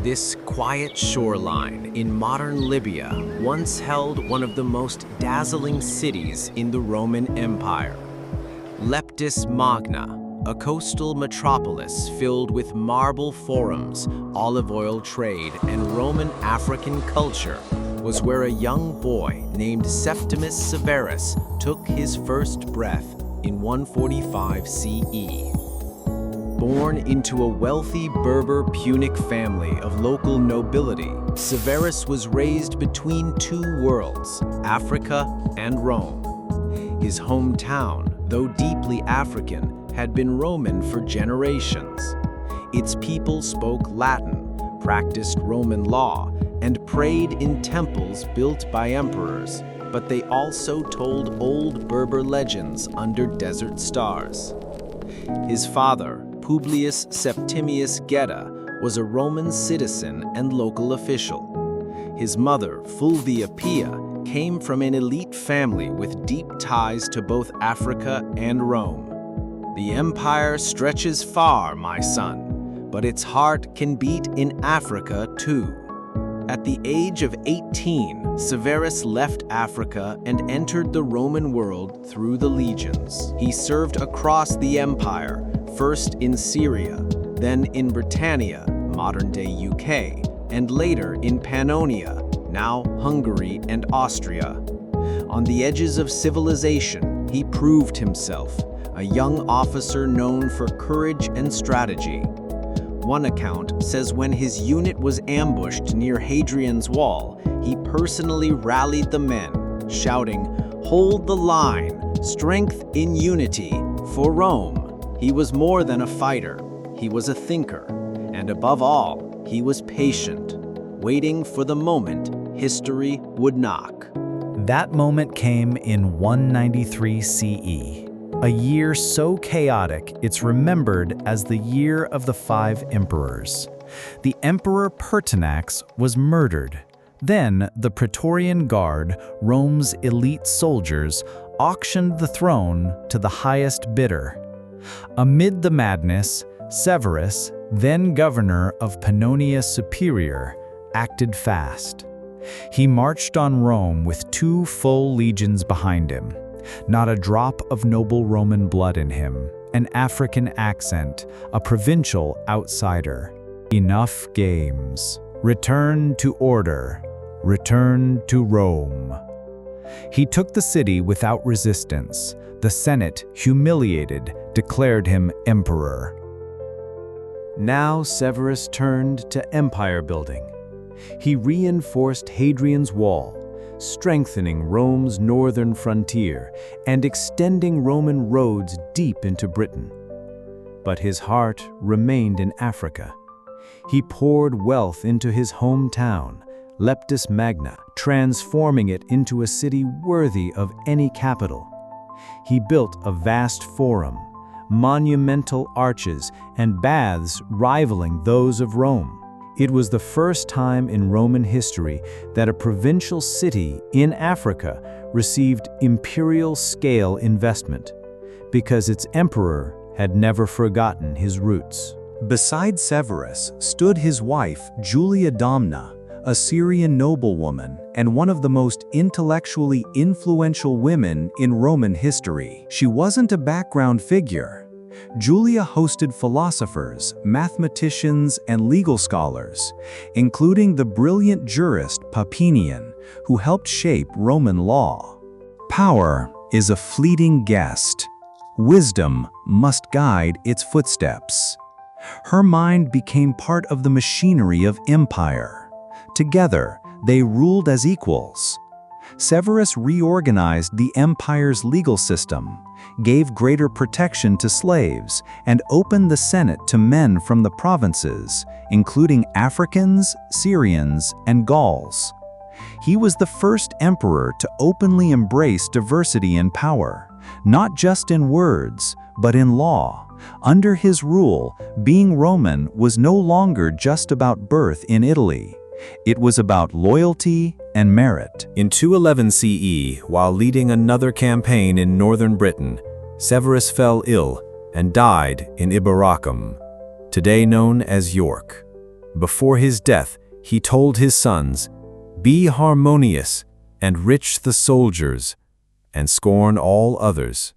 This quiet shoreline in modern Libya once held one of the most dazzling cities in the Roman Empire. Leptis Magna, a coastal metropolis filled with marble forums, olive oil trade, and Roman African culture, was where a young boy named Septimius Severus took his first breath in 145 CE. Born into a wealthy Berber Punic family of local nobility, Severus was raised between two worlds, Africa and Rome. His hometown, though deeply African, had been Roman for generations. Its people spoke Latin, practiced Roman law, and prayed in temples built by emperors, but they also told old Berber legends under desert stars. His father, Publius Septimius Geta, was a Roman citizen and local official. His mother, Fulvia Pia, came from an elite family with deep ties to both Africa and Rome. The empire stretches far, my son, but its heart can beat in Africa too. At the age of 18, Severus left Africa and entered the Roman world through the legions. He served across the empire, first in Syria, then in Britannia, modern-day UK, and later in Pannonia, now Hungary and Austria. On the edges of civilization, he proved himself, a young officer known for courage and strategy. One account says when his unit was ambushed near Hadrian's Wall, he personally rallied the men, shouting, "Hold the line, strength in unity, for Rome." He was more than a fighter, he was a thinker, and above all, he was patient, waiting for the moment history would knock. That moment came in 193 CE. A year so chaotic, it's remembered as the year of the 5 emperors. The Emperor Pertinax was murdered. Then the Praetorian Guard, Rome's elite soldiers, auctioned the throne to the highest bidder. Amid the madness, Severus, then governor of Pannonia Superior, acted fast. He marched on Rome with 2 full legions behind him. Not a drop of noble Roman blood in him, an African accent, a provincial outsider. Enough games. Return to order. Return to Rome. He took the city without resistance. The Senate, humiliated, declared him emperor. Now Severus turned to empire building. He reinforced Hadrian's Wall, strengthening Rome's northern frontier and extending Roman roads deep into Britain. But his heart remained in Africa. He poured wealth into his hometown, Leptis Magna, transforming it into a city worthy of any capital. He built a vast forum, monumental arches, and baths rivaling those of Rome. It was the first time in Roman history that a provincial city in Africa received imperial-scale investment, because its emperor had never forgotten his roots. Beside Severus stood his wife, Julia Domna, a Syrian noblewoman and one of the most intellectually influential women in Roman history. She wasn't a background figure. Julia hosted philosophers, mathematicians, and legal scholars, including the brilliant jurist Papinian, who helped shape Roman law. Power is a fleeting guest. Wisdom must guide its footsteps. Her mind became part of the machinery of empire. Together, they ruled as equals. Severus reorganized the empire's legal system, gave greater protection to slaves, and opened the Senate to men from the provinces, including Africans, Syrians, and Gauls. He was the first emperor to openly embrace diversity in power, not just in words, but in law. Under his rule, being Roman was no longer just about birth in Italy. It was about loyalty and merit. In 211 CE, while leading another campaign in northern Britain, Severus fell ill and died in Iberacum, today known as York. Before his death, he told his sons, "Be harmonious, enrich the soldiers, and scorn all others."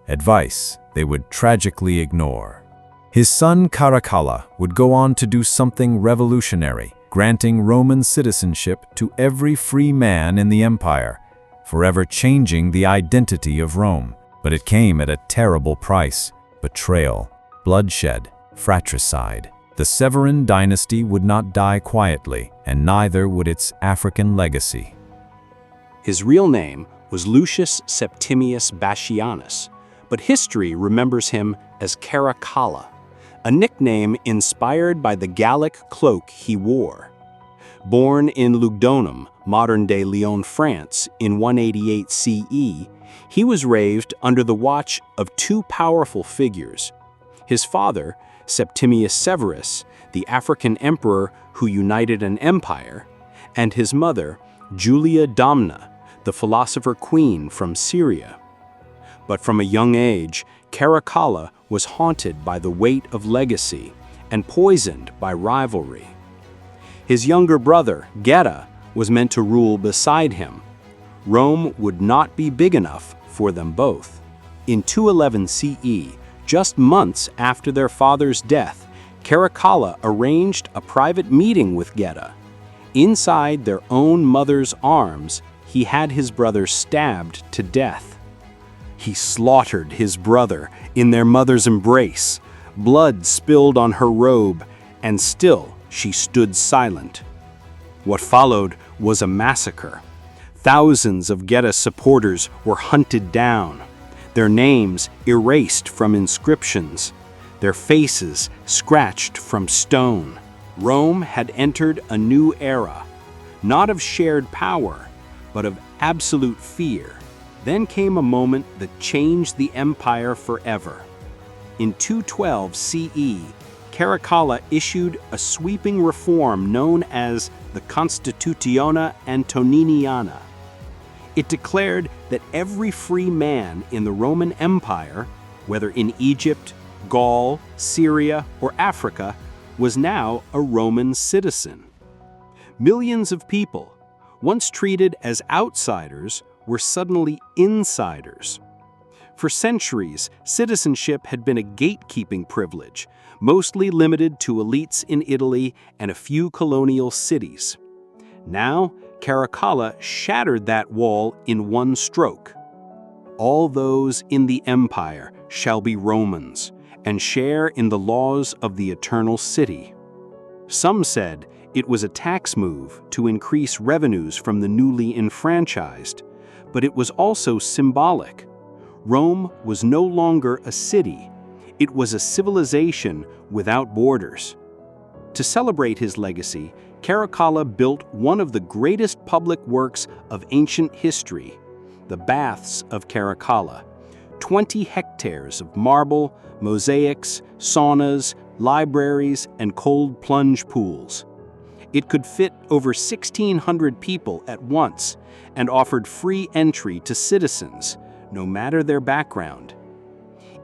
Advice they would tragically ignore. His son Caracalla would go on to do something revolutionary, granting Roman citizenship to every free man in the empire, forever changing the identity of Rome. But it came at a terrible price: betrayal, bloodshed, fratricide. The Severan dynasty would not die quietly, and neither would its African legacy. His real name was Lucius Septimius Bassianus, but history remembers him as Caracalla, a nickname inspired by the Gallic cloak he wore. Born in Lugdunum, modern-day Lyon, France, in 188 CE, he was raised under the watch of two powerful figures. His father, Septimius Severus, the African emperor who united an empire, and his mother, Julia Domna, the philosopher queen from Syria. But from a young age, Caracalla was haunted by the weight of legacy and poisoned by rivalry. His younger brother, Geta, was meant to rule beside him. Rome would not be big enough for them both. In 211 CE, just months after their father's death, Caracalla arranged a private meeting with Geta. Inside their own mother's arms, he had his brother stabbed to death. He slaughtered his brother in their mother's embrace. Blood spilled on her robe, and still she stood silent. What followed was a massacre. Thousands of Geta's supporters were hunted down, their names erased from inscriptions, their faces scratched from stone. Rome had entered a new era, not of shared power, but of absolute fear. Then came a moment that changed the empire forever. In 212 CE, Caracalla issued a sweeping reform known as the Constitutione Antoniniana. It declared that every free man in the Roman Empire, whether in Egypt, Gaul, Syria, or Africa, was now a Roman citizen. Millions of people, once treated as outsiders, were suddenly insiders. For centuries, citizenship had been a gatekeeping privilege, mostly limited to elites in Italy and a few colonial cities. Now, Caracalla shattered that wall in one stroke. All those in the empire shall be Romans and share in the laws of the eternal city. Some said it was a tax move to increase revenues from the newly enfranchised, but it was also symbolic. Rome was no longer a city, it was a civilization without borders. To celebrate his legacy, Caracalla built one of the greatest public works of ancient history, the Baths of Caracalla. 20 hectares of marble, mosaics, saunas, libraries, and cold plunge pools. It could fit over 1,600 people at once and offered free entry to citizens, no matter their background.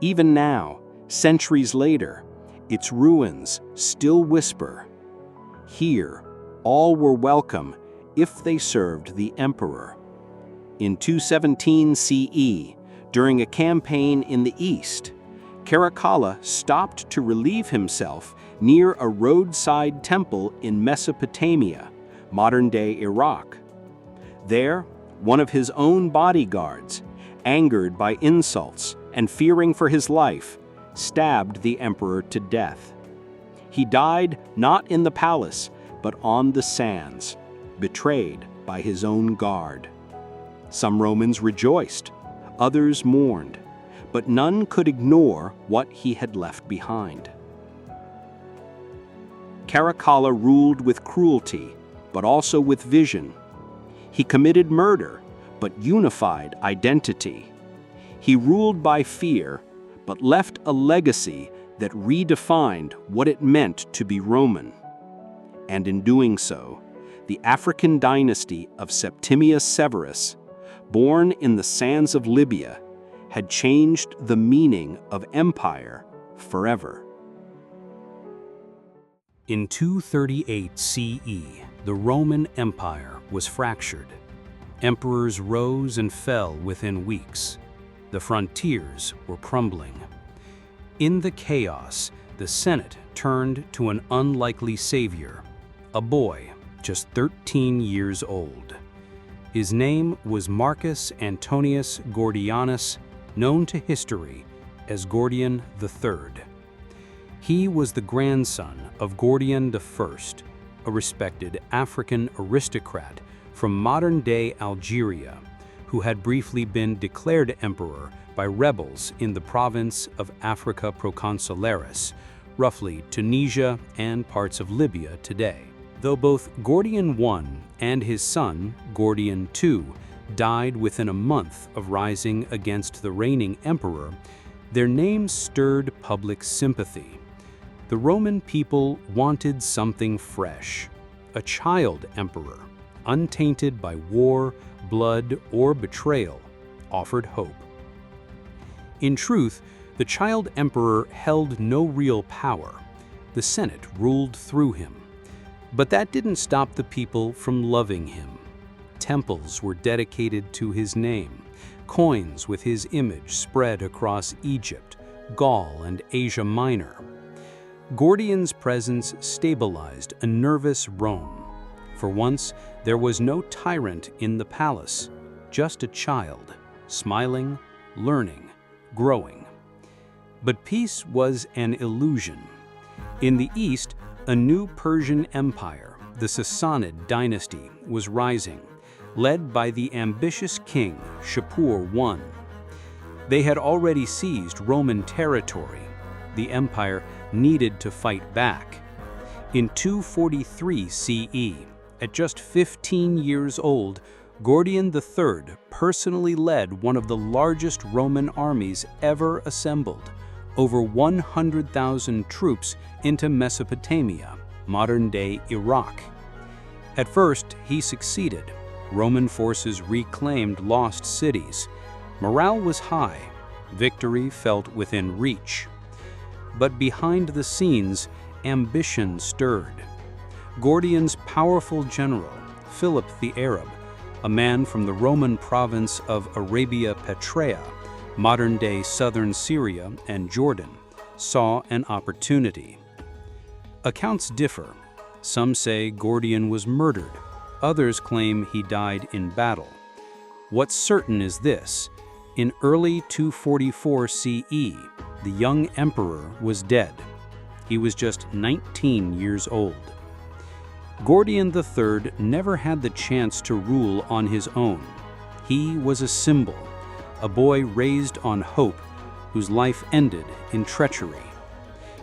Even now, centuries later, its ruins still whisper, "Here, all were welcome if they served the emperor." In 217 CE, during a campaign in the east, Caracalla stopped to relieve himself near a roadside temple in Mesopotamia, modern-day Iraq. There, one of his own bodyguards, angered by insults and fearing for his life, stabbed the emperor to death. He died not in the palace, but on the sands, betrayed by his own guard. Some Romans rejoiced, others mourned, but none could ignore what he had left behind. Caracalla ruled with cruelty, but also with vision. He committed murder, but unified identity. He ruled by fear, but left a legacy that redefined what it meant to be Roman. And in doing so, the African dynasty of Septimius Severus, born in the sands of Libya, had changed the meaning of empire forever. In 238 CE, the Roman Empire was fractured. Emperors rose and fell within weeks. The frontiers were crumbling. In the chaos, the Senate turned to an unlikely savior, a boy just 13 years old. His name was Marcus Antonius Gordianus, known to history as Gordian III. He was the grandson of Gordian I, a respected African aristocrat from modern-day Algeria, who had briefly been declared emperor by rebels in the province of Africa Proconsularis, roughly Tunisia and parts of Libya today. Though both Gordian I and his son, Gordian II, died within a month of rising against the reigning emperor, their names stirred public sympathy. The Roman people wanted something fresh, a child emperor, untainted by war, blood, or betrayal, offered hope. In truth, the child emperor held no real power. The Senate ruled through him. But that didn't stop the people from loving him. Temples were dedicated to his name. Coins with his image spread across Egypt, Gaul, and Asia Minor. Gordian's presence stabilized a nervous Rome. For once, there was no tyrant in the palace, just a child, smiling, learning, growing. But peace was an illusion. In the east, a new Persian empire, the Sassanid dynasty, was rising, led by the ambitious king Shapur I. They had already seized Roman territory. The empire needed to fight back. In 243 CE, at just 15 years old, Gordian III personally led one of the largest Roman armies ever assembled, over 100,000 troops into Mesopotamia, modern-day Iraq. At first, he succeeded. Roman forces reclaimed lost cities. Morale was high. Victory felt within reach. But behind the scenes, ambition stirred. Gordian's powerful general, Philip the Arab, a man from the Roman province of Arabia Petraea, modern-day southern Syria and Jordan, saw an opportunity. Accounts differ. Some say Gordian was murdered. Others claim he died in battle. What's certain is this: in early 244 CE, the young emperor was dead. He was just 19 years old. Gordian III never had the chance to rule on his own. He was a symbol, a boy raised on hope, whose life ended in treachery.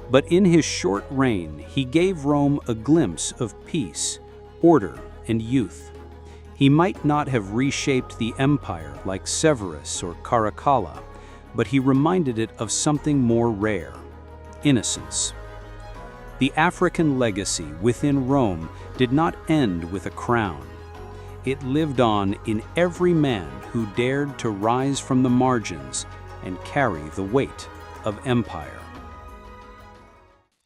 But in his short reign, he gave Rome a glimpse of peace, order, and youth. He might not have reshaped the empire like Severus or Caracalla, but he reminded it of something more rare: innocence. The African legacy within Rome did not end with a crown. It lived on in every man who dared to rise from the margins and carry the weight of empire.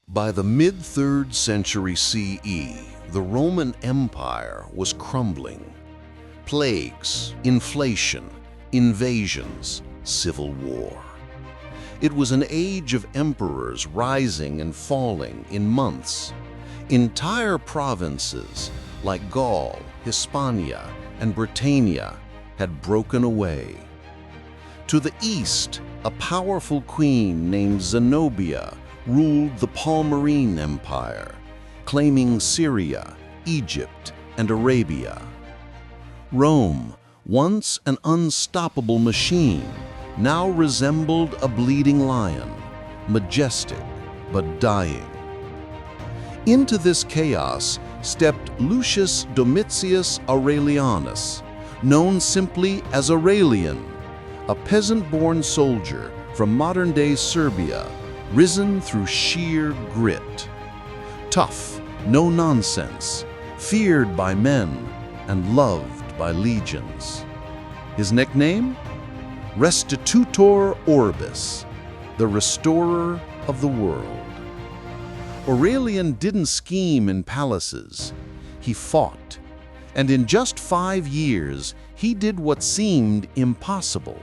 By the mid-3rd century CE, the Roman Empire was crumbling. Plagues, inflation, invasions, civil war. It was an age of emperors rising and falling in months. Entire provinces like Gaul, Hispania, and Britannia had broken away. To the east, a powerful queen named Zenobia ruled the Palmyrene Empire, claiming Syria, Egypt, and Arabia. Rome, once an unstoppable machine, now resembled a bleeding lion, majestic but dying. Into this chaos stepped Lucius Domitius Aurelianus, known simply as Aurelian, a peasant-born soldier from modern-day Serbia, risen through sheer grit. Tough, no nonsense, feared by men and loved by legions. His nickname? Restitutor Orbis, the restorer of the world. Aurelian didn't scheme in palaces. He fought. And in just 5 years, he did what seemed impossible.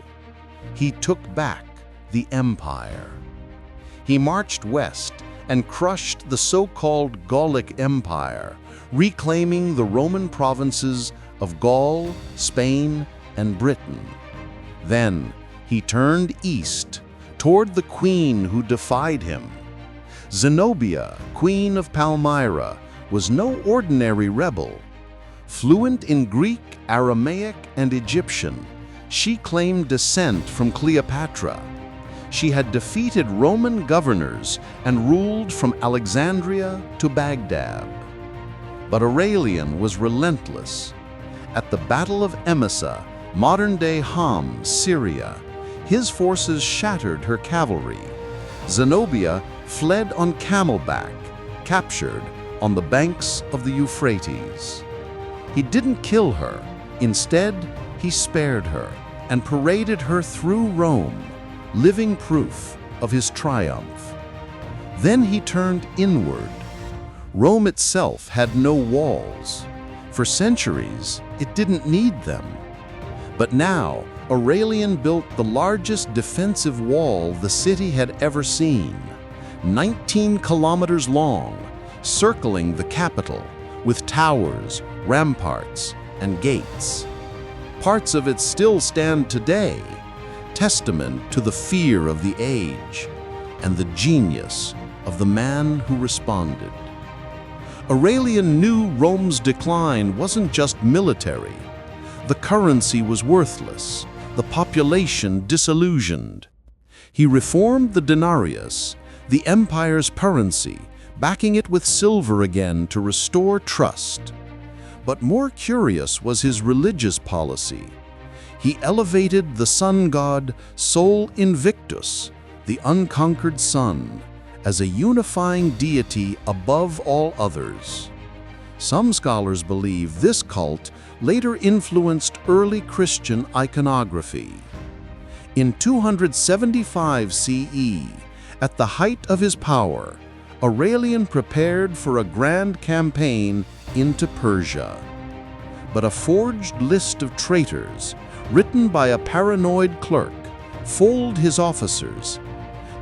He took back the empire. He marched west and crushed the so-called Gallic Empire, reclaiming the Roman provinces of Gaul, Spain, and Britain. Then he turned east toward the queen who defied him. Zenobia, queen of Palmyra, was no ordinary rebel. Fluent in Greek, Aramaic, and Egyptian, she claimed descent from Cleopatra. She had defeated Roman governors and ruled from Alexandria to Baghdad. But Aurelian was relentless. At the Battle of Emesa, modern-day Homs, Syria, his forces shattered her cavalry. Zenobia fled on camelback, captured on the banks of the Euphrates. He didn't kill her. Instead, he spared her and paraded her through Rome, living proof of his triumph. Then he turned inward. Rome itself had no walls. For centuries, it didn't need them. But now, Aurelian built the largest defensive wall the city had ever seen, 19 kilometers long, circling the capital, with towers, ramparts, and gates. Parts of it still stand today, testament to the fear of the age and the genius of the man who responded. Aurelian knew Rome's decline wasn't just military. The currency was worthless, the population disillusioned. He reformed the denarius, the empire's currency, backing it with silver again to restore trust. But more curious was his religious policy. He elevated the sun god Sol Invictus, the unconquered sun, as a unifying deity above all others. Some scholars believe this cult later influenced early Christian iconography. In 275 CE, at the height of his power, Aurelian prepared for a grand campaign into Persia. But a forged list of traitors, written by a paranoid clerk, fooled his officers.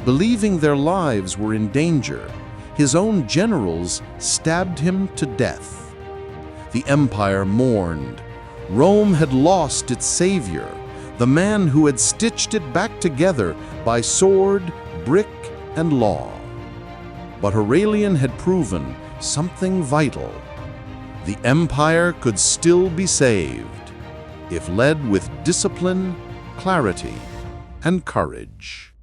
Believing their lives were in danger, his own generals stabbed him to death. The empire mourned. Rome had lost its savior, the man who had stitched it back together by sword, brick, and law. But Aurelian had proven something vital. The empire could still be saved, if led with discipline, clarity, and courage.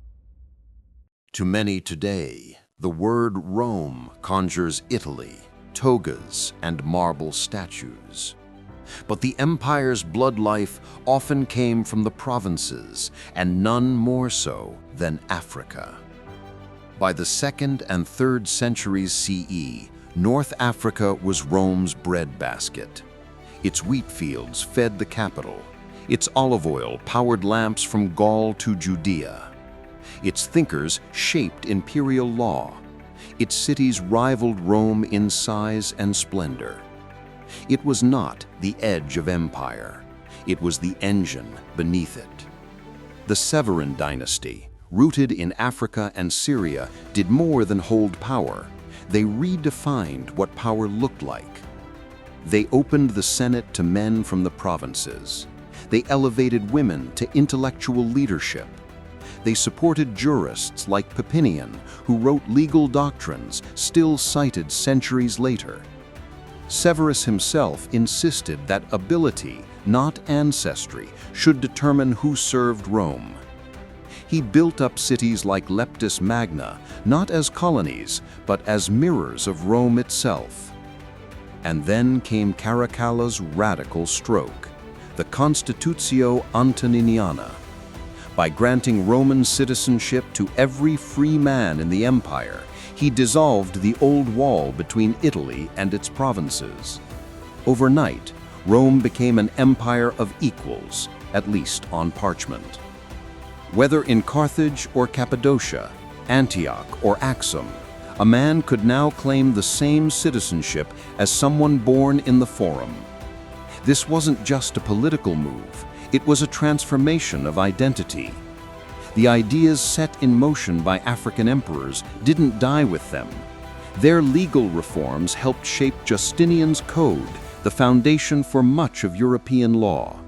To many today, the word Rome conjures Italy, togas, and marble statues. But the empire's blood life often came from the provinces, and none more so than Africa. By the 2nd and 3rd centuries CE, North Africa was Rome's breadbasket. Its wheat fields fed the capital. Its olive oil powered lamps from Gaul to Judea. Its thinkers shaped imperial law. Its cities rivaled Rome in size and splendor. It was not the edge of empire. It was the engine beneath it. The Severan dynasty, rooted in Africa and Syria, did more than hold power. They redefined what power looked like. They opened the Senate to men from the provinces. They elevated women to intellectual leadership. They supported jurists like Papinian, who wrote legal doctrines still cited centuries later. Severus himself insisted that ability, not ancestry, should determine who served Rome. He built up cities like Leptis Magna, not as colonies, but as mirrors of Rome itself. And then came Caracalla's radical stroke, the Constitutio Antoniniana. By granting Roman citizenship to every free man in the empire, he dissolved the old wall between Italy and its provinces. Overnight, Rome became an empire of equals, at least on parchment. Whether in Carthage or Cappadocia, Antioch or Axum, A man could now claim the same citizenship as someone born in the Forum. This wasn't just a political move, it was a transformation of identity. The ideas set in motion by African emperors didn't die with them. Their legal reforms helped shape Justinian's code, the foundation for much of European law.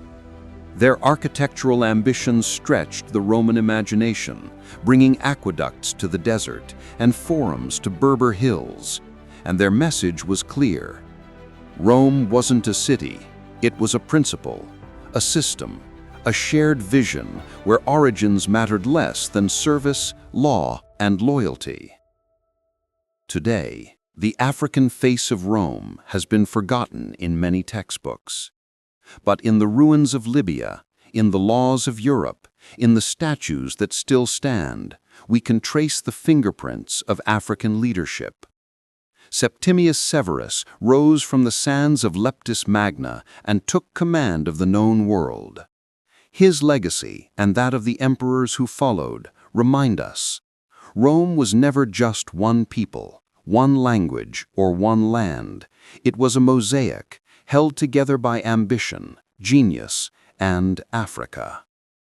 Their architectural ambitions stretched the Roman imagination, bringing aqueducts to the desert and forums to Berber hills, and their message was clear. Rome wasn't a city, it was a principle, a system, a shared vision where origins mattered less than service, law, and loyalty. Today, the African face of Rome has been forgotten in many textbooks. But in the ruins of Libya, in the laws of Europe, in the statues that still stand, we can trace the fingerprints of African leadership. Septimius Severus rose from the sands of Leptis Magna and took command of the known world. His legacy, and that of the emperors who followed, remind us Rome was never just one people, one language, or one land. It was a mosaic, held together by ambition, genius, and Africa.